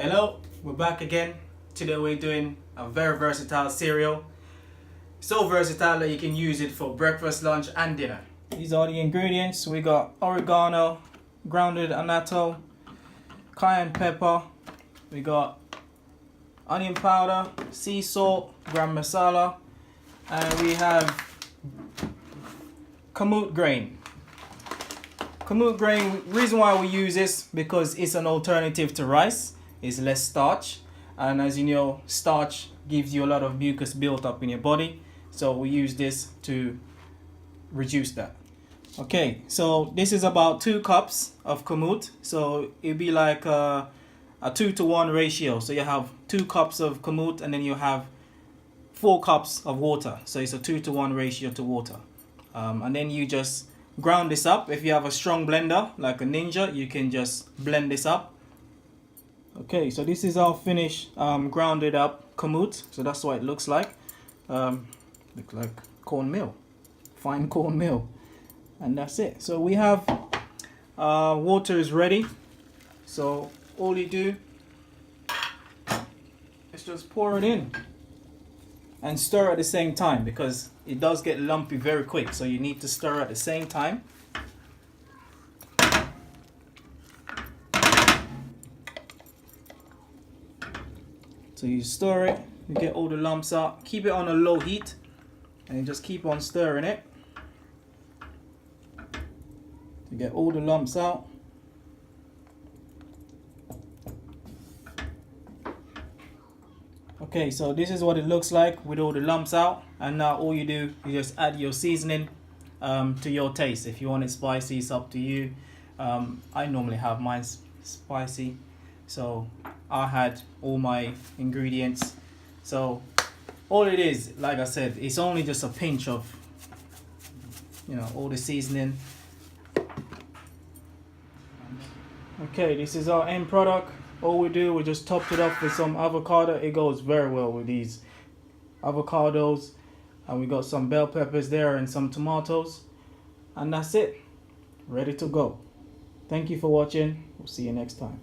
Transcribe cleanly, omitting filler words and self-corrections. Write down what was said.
Hello, we're back again. Today we're doing a very versatile cereal. So versatile that you can use it for breakfast, lunch and dinner. These are the ingredients. We got oregano, grounded annatto, cayenne pepper, we got onion powder, sea salt, gram masala, and we have kamut grain. Kamut grain, reason why we use this because it's an alternative to rice. It's less starch, and as you know, starch gives you a lot of mucus built up in your body, so we use this to reduce that. Okay, so this is about 2 cups of kamut, so it'd be like a 2-to-1 ratio. So you have 2 cups of kamut and then you have 4 cups of water, so it's a 2-to-1 ratio to water. And then you just ground this up. If you have a strong blender like a Ninja, you can just blend this up. Okay, so this is our finished grounded up kamut. So that's what it looks like. Looks like cornmeal, fine cornmeal, and that's it. So we have water is ready. So all you do is just pour it in and stir at the same time, because it does get lumpy very quick. So you need to stir at the same time. So you stir it, you get all the lumps out. Keep it on a low heat and you just keep on stirring it to get all the lumps out. Okay, so this is what it looks like with all the lumps out. And now all you do is just add your seasoning to your taste. If you want it spicy, it's up to you. I normally have mine spicy, so I had all my ingredients. So all it is, like I said, it's only just a pinch of, all the seasoning. Okay, this is our end product. All we do, we just top it up with some avocado. It goes very well with these avocados. And we got some bell peppers there and some tomatoes. And that's it. Ready to go. Thank you for watching. We'll see you next time.